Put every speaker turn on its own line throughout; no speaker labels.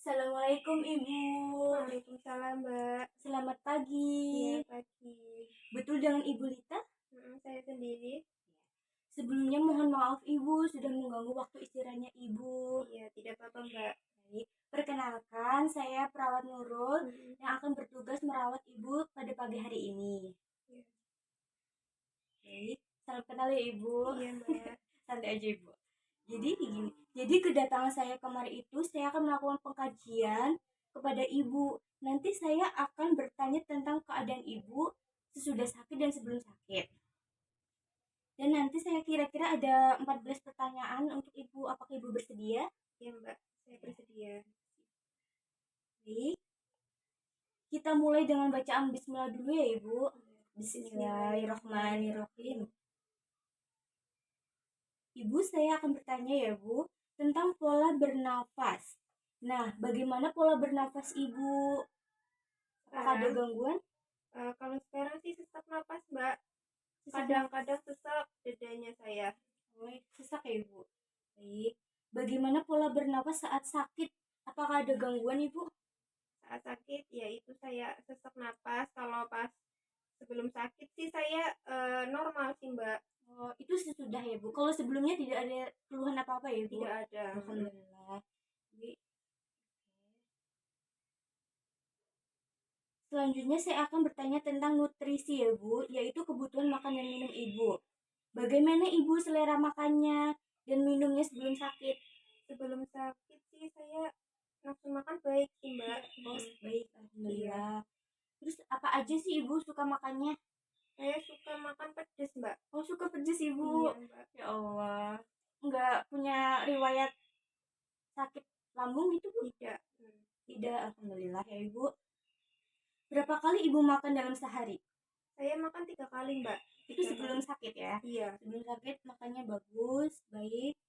Assalamualaikum Ibu.
Waalaikumsalam, Mbak.
Selamat pagi.
Iya, pagi.
Betul dengan Ibu Lita?
Saya sendiri.
Sebelumnya mohon maaf Ibu sudah mengganggu waktu istirahatnya Ibu.
Iya, tidak apa-apa, Mbak.
Baik, perkenalkan saya perawat Nurul yang akan bertugas merawat Ibu pada pagi hari ini.
Iya.
Baik, salam kenal ya Ibu.
Iya, Mbak.
Santai aja Ibu. Jadi kedatangan saya kemarin itu saya akan melakukan pengkajian kepada Ibu. Nanti saya akan bertanya tentang keadaan Ibu sesudah sakit dan sebelum sakit. Dan nanti saya kira-kira ada 14 pertanyaan untuk Ibu. Apakah Ibu bersedia?
Iya, Mbak. Saya bersedia.
Baik. Kita mulai dengan bacaan bismillah dulu ya Ibu. Bismillahirrahmanirrahim. Ibu, saya akan bertanya ya Bu, tentang pola bernafas. Nah, bagaimana pola bernafas Ibu? Apakah ada gangguan?
Kalau sekarang sih sesak napas, Mbak. Kadang-kadang sesak dadanya saya.
Oh, sesak ya Ibu. Baik. Bagaimana pola bernafas saat sakit? Apakah ada gangguan Ibu?
Saat sakit, ya itu saya sesak napas. Kalau pas sebelum sakit sih saya normal sih, Mbak.
Oh, itu sesudah ya Bu. Kalau sebelumnya tidak ada keluhan apa-apa ya Bu?
Tidak ada.
Alhamdulillah. Jadi, selanjutnya saya akan bertanya tentang nutrisi ya Bu, yaitu kebutuhan makan dan minum Ibu. Bagaimana Ibu selera makannya dan minumnya sebelum sakit?
Sebelum sakit sih saya nafsu makan baik sih, Mbak.
Oh, baik, alhamdulillah. Terus apa aja sih Ibu suka makannya?
Saya suka makan pedas, Mbak.
Oh, suka pedas Ibu.
Iya, Mbak.
Ya Allah. Enggak punya riwayat sakit lambung gitu Bu?
Tidak.
Tidak, alhamdulillah ya Ibu. Berapa kali Ibu makan dalam sehari?
Saya makan 3 kali, Mbak.
Itu sebelum sakit ya?
Iya.
Sebelum sakit makannya bagus, baik.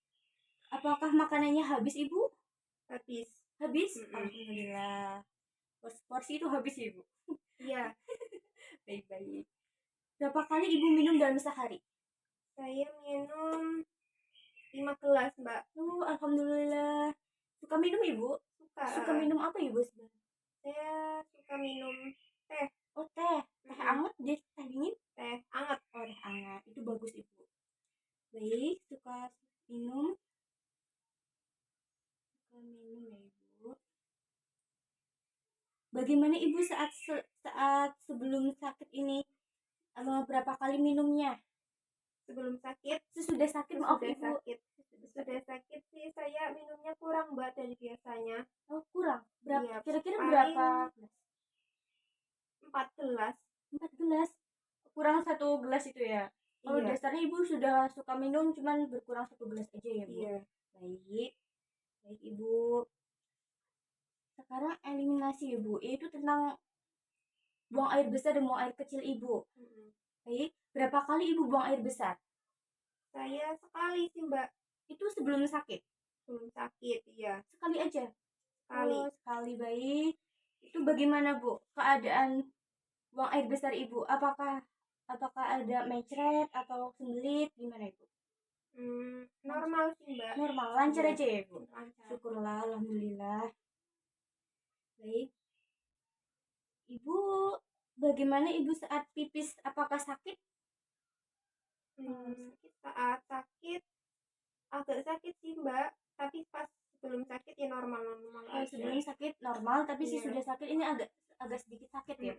Apakah makanannya habis Ibu?
Habis.
Habis? Alhamdulillah. Porsi itu habis Ibu.
Iya.
Baik-baik. Berapa kali Ibu minum dalam sehari?
Saya minum 5 gelas, Mbak.
Alhamdulillah. Suka minum Ibu? Suka minum apa Ibu sebenarnya?
Saya suka minum teh.
Oh, teh. Teh anget, teh dingin?
Teh anget.
Oh, teh anget. Itu bagus Ibu. Baik, suka minum. Suka minum ya Ibu. Bagaimana Ibu saat sebelum sakit ini? Berapa kali minumnya?
Sebelum sakit?
Sesudah sakit, maaf Ibu.
Sesudah sakit sih saya minumnya kurang, Mbak, dari biasanya.
Oh, kurang? Berapa?
Iya,
Kira-kira berapa?
4 gelas.
4 gelas? Kurang 1 gelas itu ya? Kalau dasarnya Ibu sudah suka minum, cuman berkurang 1 gelas aja ya Bu?
Iya.
Baik. Baik Ibu. Sekarang eliminasi Ibu, yaitu tentang buang air besar dan buang air kecil Ibu. Baik. Berapa kali Ibu buang air besar?
Saya sekali sih, Mbak.
Itu sebelum sakit?
Sebelum sakit, iya.
Sekali aja?
Sekali.
Oh, sekali, baik. Itu bagaimana Bu keadaan buang air besar Ibu? Apakah ada mencret atau sembelit, gimana Ibu?
Normal sih, Mbak.
Normal, lancar aja ya Bu?
Lancar.
Syukurlah, alhamdulillah. Baik. Ibu, bagaimana Ibu saat pipis? Apakah sakit?
Saat sakit agak sakit sih, Mbak. Tapi pas sebelum sakit ya normal aja.
Sebelum sakit normal, tapi sudah sakit ini agak sedikit sakit ya.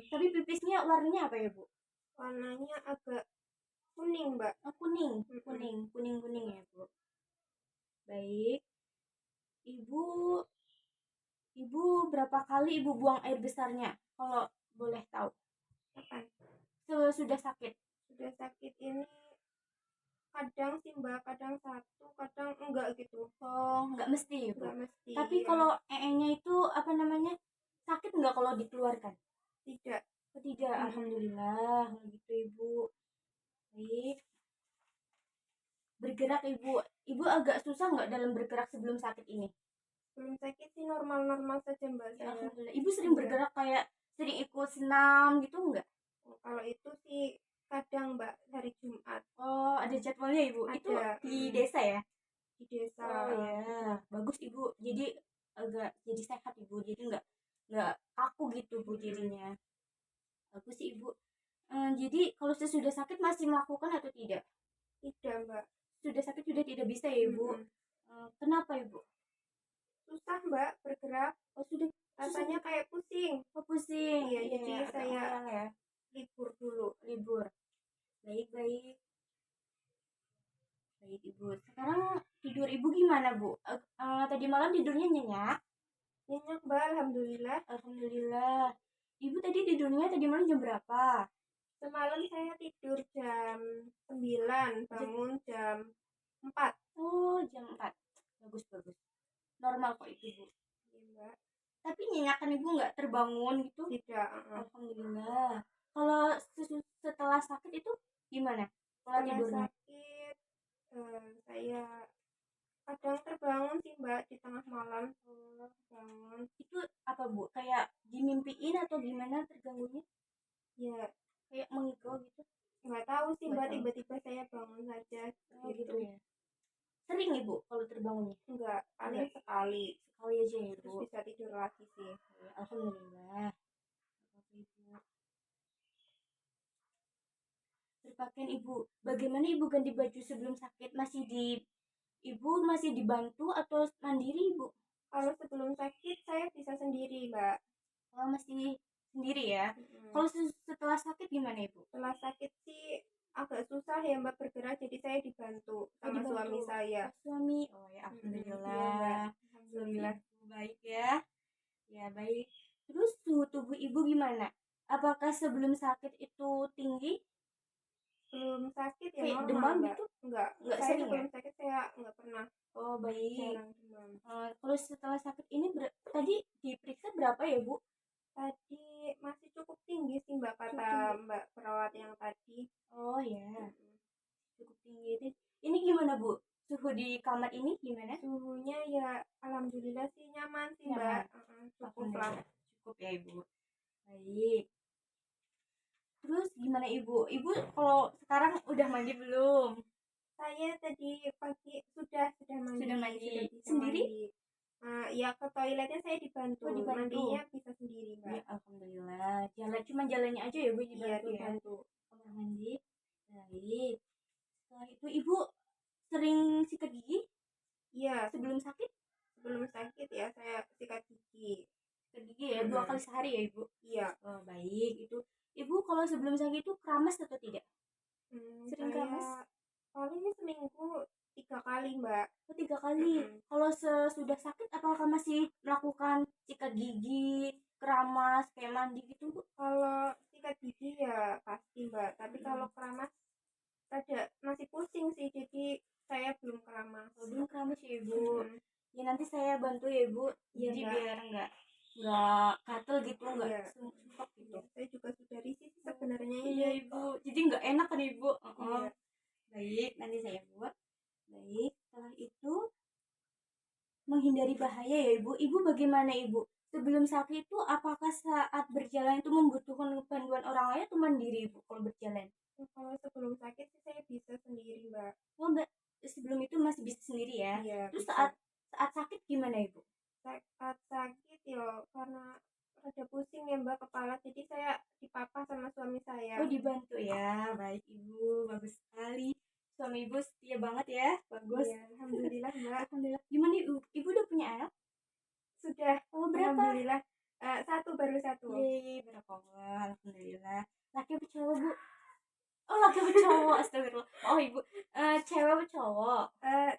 Tapi pipisnya warnanya apa ya Bu?
Warnanya agak kuning, Mbak.
Oh, kuning ya Bu. Baik. Ibu berapa kali Ibu buang air besarnya? Kalau boleh tahu.
Kapan?
Sudah sakit.
Sudah sakit ini kadang sih, Mbak, kadang 1, kadang enggak gitu.
Oh, enggak mesti Ibu.
Enggak mesti.
Tapi kalau nya itu apa namanya? Sakit enggak kalau dikeluarkan?
Tidak.
Oh, tidak. Alhamdulillah. Begitu Ibu. Baik. Bergerak Ibu. Ibu agak susah enggak dalam bergerak sebelum sakit ini?
Sebelum sakit sih normal-normal saja, Mbak.
Ya, alhamdulillah. Ibu sering bergerak kayak sering ikut senam gitu enggak?
Oh, kalau itu sih kadang, Mbak, hari Jumat.
Oh, ada jadwalnya Ibu?
Ada.
Itu di desa ya?
Di desa.
Oh ya, bagus Ibu. Jadi agak jadi sehat ibu, jadi nggak kaku gitu bu jadinya. Bagus sih ibu. Jadi kalau sesudah sakit masih melakukan atau tidak?
Tidak, Mbak.
Sudah sakit sudah tidak bisa ya ibu. Kenapa ibu?
Susah, Mbak, bergerak.
Oh sudah
Rasanya kayak pusing.
Oh pusing.
Iya,
Iya,
jadi
agak
saya
ngeyel ya.
libur dulu.
Libur. Baik baik baik ibu. Sekarang tidur ibu gimana bu? Tadi malam tidurnya nyenyak?
Nyenyak, Mbak, alhamdulillah.
Alhamdulillah. Ibu tadi tidurnya tadi malam jam berapa?
Semalam saya tidur jam 9, bangun jam 4.
Oh jam 4. Bagus bagus. Normal kok itu bu.
Iya, Mbak.
Tapi nyenyakan ibu nggak terbangun gitu?
Tidak.
Alhamdulillah. Kalau setelah sakit itu gimana? Pola
Setelah
tidurnya?
sakit, saya kadang terbangun sih, Mbak, di tengah malam. Bangun.
Itu apa bu? Kayak dimimpiin atau gimana terganggunya?
Ya,
Kayak mengigau gitu?
nggak tahu sih,
Nggak
Mbak,
tahu.
tiba-tiba saya bangun saja
Oh
gitu.
gitu ya. Sering ibu kalau terbangunnya?
Enggak, paling sekali.
Sekali aja ya
Terus
ibu.
bisa tidur lagi sih.
Alhamdulillah. Apa ibu? Berpakaian ibu. Bagaimana ibu ganti baju sebelum sakit? Ibu masih dibantu atau mandiri ibu?
Kalau sebelum sakit saya bisa sendiri, Mbak.
Oh masih sendiri ya. Kalau setelah sakit gimana ibu?
Setelah sakit sih agak susah ya, Mbak, bergerak, jadi saya dibantu sama suami saya.
Suami. Oh ya
Iya,
alhamdulillah.
Mbak. Alhamdulillah.
Baik ya. Ya baik. Terus suhu tubuh ibu gimana? Apakah sebelum sakit itu tinggi?
Sebelum sakit ya
Kayak
normal,
demam
Mbak.
gitu?
Enggak
Nggak
saya
sering ya?
sebelum sakit saya enggak pernah.
Oh baik.
Jarang demam.
Kalau setelah sakit ini tadi diperiksa berapa ya bu?
Tadi masih cukup tinggi sih, Mbak, kata Mbak perawat yang tadi.
Oh ya, cukup tinggi. Ini gimana bu? Suhu di kamar ini gimana?
Suhunya ya alhamdulillah sih nyaman sih, Mbak. Cukup lah.
Cukup ya ibu. Baik. Terus gimana ibu? Ibu kalau sekarang udah mandi belum?
Saya tadi pagi sudah mandi.
Sudah mandi.
Sudah bisa
Sendiri?
mandi. Ya ke toiletnya saya dibantu. Mandinya bisa sendiri, Mbak.
Ya, alhamdulillah. Cuma jalannya aja ya bu dibantu,
Iya, dibantu.
Kamar mandi. Baik. Setelah itu ibu sering sikat gigi?
Iya.
Sebelum sakit?
Sebelum sakit ya saya sikat gigi.
Sikat gigi ya 2 kali sehari ya ibu?
Iya.
Oh baik. Itu ibu kalau sebelum sakit itu keramas atau tidak? Sering keramas?
Paling seminggu 3 kali, Mbak.
Oh 3 kali. Kalau sesudah sakit apakah masih melakukan sikat gigi, keramas, kayak mandi gitu bu?
Kalau sikat gigi ya pasti, Mbak. Tapi kalau keramas masih pusing sih, jadi saya belum keramas.
Belum keramas ya ibu. Ya nanti saya bantu ya ibu. Jadi biar nggak gatel gitu, nggak sumpek gitu.
Saya juga sudah risih sebenarnya ini.
Iya ibu. Jadi nggak enak kan ibu? Iya. Baik, nanti saya buat. Baik, setelah itu menghindari bahaya ya ibu. Ibu bagaimana ibu? Sebelum sakit itu apakah saat berjalan itu membutuhkan bantuan orang lain atau mandiri ibu kalau berjalan?
Kalau sebelum sakit sih saya bisa sendiri, Mbak.
Oh mbak, sebelum itu masih bisa sendiri ya?
Iya.
Terus saat sakit gimana ibu?
Saat sakit ya karena ada pusing ya, Mbak, kepala, jadi saya dipapah sama suami saya.
Oh dibantu ya, baik ibu, bagus sekali. Suami ibu setia banget ya, bagus.
Iya, alhamdulillah, Mbak.
Alhamdulillah. Gimana ibu udah punya anak?
Sudah.
Oh berapa?
Alhamdulillah. Baru satu.
Yeay, barakallah, alhamdulillah. Laki apa cowok bu? Oh laki apa cowok? Astagfirullah. Oh ibu, cewek apa cowok?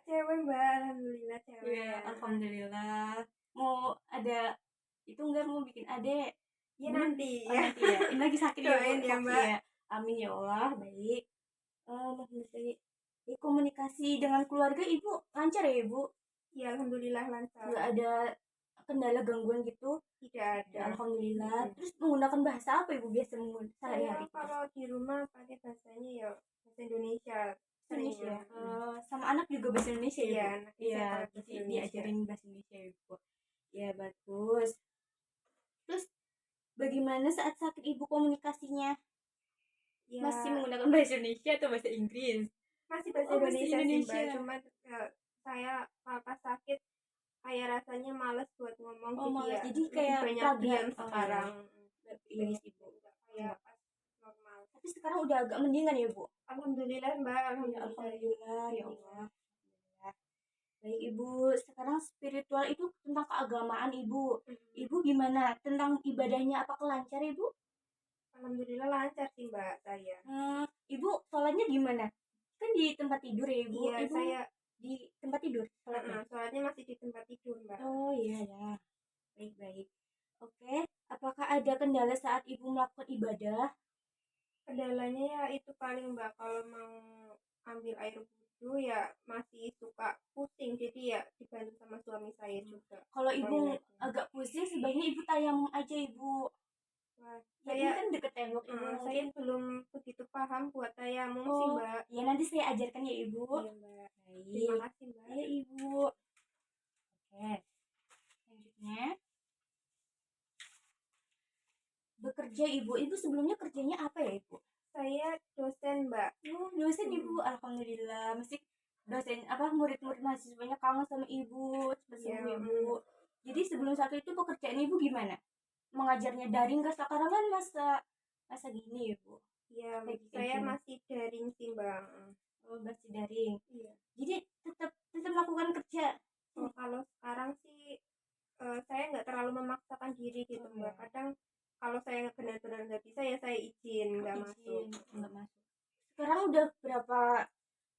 Cewek, Mbak, alhamdulillah cewek.
Iya, alhamdulillah. Mau ada itu enggak mau bikin adek?
Ya nanti.
Oh, nanti ya. Ini lagi sakit ya,
Doain ya, Mbak.
Ya. Amin ya Allah, baik. Komunikasi dengan keluarga ibu lancar ya ibu?
Ya alhamdulillah lancar.
Nggak ada kendala gangguan gitu?
Tidak ada.
Alhamdulillah. Terus menggunakan bahasa apa ibu biasa sehari-hari?
Kalau di rumah pakai bahasanya ya bahasa Indonesia.
Indonesia. Sama anak juga bahasa Indonesia ya?
Iya.
Diajarin bahasa Indonesia ya ibu. Ya bagus. Terus bagaimana saat sakit ibu komunikasinya? Ya. Masih menggunakan bahasa Indonesia atau bahasa Inggris?
Masih bahasa Indonesia sih, Mbak. Cuma saya pas sakit kayak rasanya males buat ngomong,
Oh,
jadi
malas.
ya
Jadi
lebih
kayak
banyak
raga.
diam
Oh,
sekarang.
lebih
Lebih
banyak
banyak
ibu.
diam, nggak kayak pas normal.
Tapi sekarang udah agak mendingan ya, Bu?
Alhamdulillah Mbak,
Ya,
alhamdulillah.
alhamdulillah, ya
Mendingan.
Allah. Alhamdulillah. Baik, Ibu. Sekarang spiritual itu tentang keagamaan, Ibu. Ibu gimana? Tentang ibadahnya apakah lancar, Ibu?
Alhamdulillah lancar sih Mbak saya.
Ibu sholatnya gimana? Kan di tempat tidur ya, Ibu?
Iya,
Ibu
saya
di tempat tidur sholatnya?
sholatnya masih di tempat tidur Mbak.
Oh, iya ya. Baik-baik. Oke, apakah ada kendala saat Ibu melakukan ibadah?
Kendalanya ya itu paling Mbak, kalau mau ambil air wudhu ya masih suka pusing, jadi ya dibantu sama suami saya juga.
Kalau Ibu
Toiletnya.
agak pusing, sebaiknya Ibu tayamum aja, Ibu.
Wah,
Ya, ini kan deket tembok, Ibu.
saya
Mungkin.
belum begitu paham buat tayamum sih
Oh,
Mbak.
ya nanti saya ajarkan ya, Ibu.
Iya Mbak.
Baik.
Terima kasih Mbak.
Ya, Ibu. Oke. Selanjutnya. Bekerja, Ibu. Ibu sebelumnya kerjanya apa ya, Ibu?
Saya dosen Mbak.
Oh, dosen, Ibu. Alhamdulillah. Masih dosen apa murid-murid mahasiswanya kangen sama Ibu. Cepat
Iya,
sembuh, Ibu. Jadi sebelum saat itu pekerjaan Ibu gimana? Mengajarnya daring kah? Sekarang kan masa gini, Ibu.
Iya,
Kayak
saya
gini.
masih daring sih Mbak.
Oh, masih daring.
Iya.
Jadi tetap melakukan kerja.
Oh, kalau sekarang sih saya nggak terlalu memaksakan diri gitu
Oh,
Mbak.
ya.
Kadang kalau saya benar-benar nggak bisa ya saya izin nggak masuk.
Nggak masuk. Sekarang udah berapa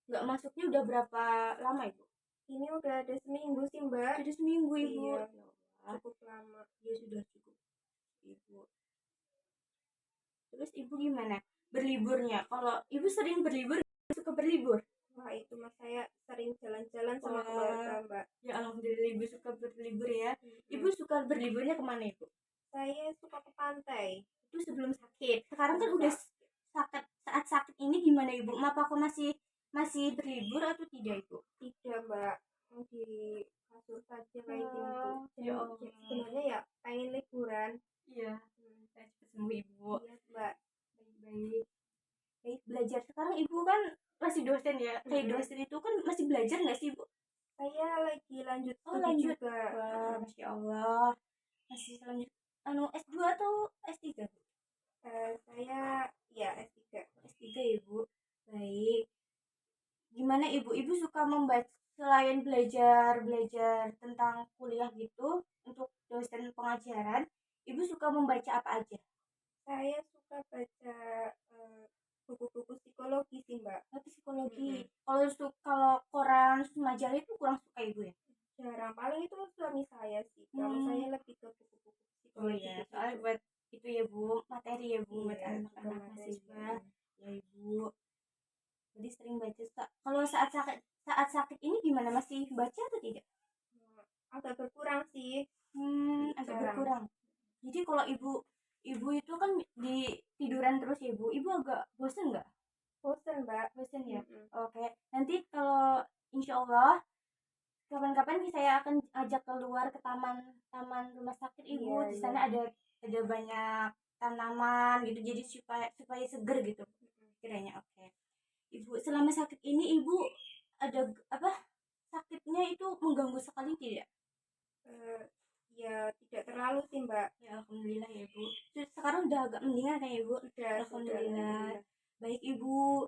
nggak masuknya udah berapa lama, Ibu?
Ini udah ada seminggu sih Mbak.
Sudah seminggu, Ibu.
Iya,
Ya Allah.
cukup lama.
Ya sudah cukup, Ibu. Terus Ibu gimana berliburnya? Kalau Ibu sering berlibur, suka berlibur?
Wah, itu mas saya sering jalan-jalan sama keluarga Mbak.
Ya alhamdulillah Ibu suka berlibur ya. Ibu suka berliburnya kemana, Ibu?
Saya suka ke pantai.
Itu sebelum sakit. Sekarang kan udah sakit. Saat sakit ini gimana, Ibu? Apakah masih berlibur atau tidak, Ibu?
Tidak Mbak, di kasur saja kayak gini.
Ya Allah.
Sebenarnya ya pengen liburan.
Iya. Saya cepat sembuh, Ibu.
Iya Mbak.
Baik. Baik, belajar sekarang Ibu kan masih dosen ya. Kayak dosen itu kan masih belajar nggak sih, Ibu?
Saya lagi lanjut
lanjut
juga.
Wah, Masya Allah. Masih lanjut S2 atau S3, Bu?
Saya ya S3.
S3 ya, Bu. Baik. Gimana Ibu? Ibu suka membaca selain belajar tentang kuliah gitu untuk dosen pengajaran, Ibu suka membaca apa aja?
Saya suka baca buku-buku psikologi sih Mbak.
Psikologi. Kalau koran majalah itu kurang suka Ibu ya?
Jarang, paling itu suami saya sih. Kalau saya lebih ke buku-buku psikologi.
Oh iya, soalnya buat itu ya Bu, materi ya Bu, buat
Iya,
anak-anak mahasiswa.
ya.
Ya Ibu. Jadi sering baca. Kalau saat sakit ini gimana? Masih baca atau tidak?
Agak berkurang sih.
Agak berkurang. Jadi kalau ibu itu kan di tiduran terus ya, Bu. Ibu agak bosen nggak?
Bosen Mbak.
Bosen ya. Oke. Nanti kalau insya Allah kapan-kapan saya akan ajak keluar ke taman rumah sakit Ibu. Di sana ada banyak tanaman gitu, jadi supaya seger gitu kiranya. Oke. Ibu selama sakit ini Ibu ada apa? Sakitnya itu mengganggu sekali tidak?
Ya tidak terlalu sih Mbak.
Ya alhamdulillah ya Bu. Sekarang udah agak mendingan kan ya Bu? Alhamdulillah. Baik Ibu,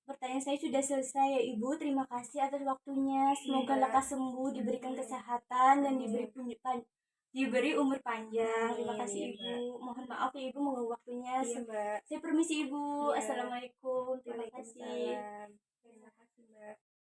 pertanyaan saya sudah selesai ya Ibu. Terima kasih atas waktunya. Semoga lekas sembuh, diberikan kesehatan dan diberi umur panjang. Terima kasih Ibu. Mohon maaf ya Ibu mengganggu waktunya. Saya permisi Ibu. Assalamualaikum. Terima kasih.
Terima kasih Mbak.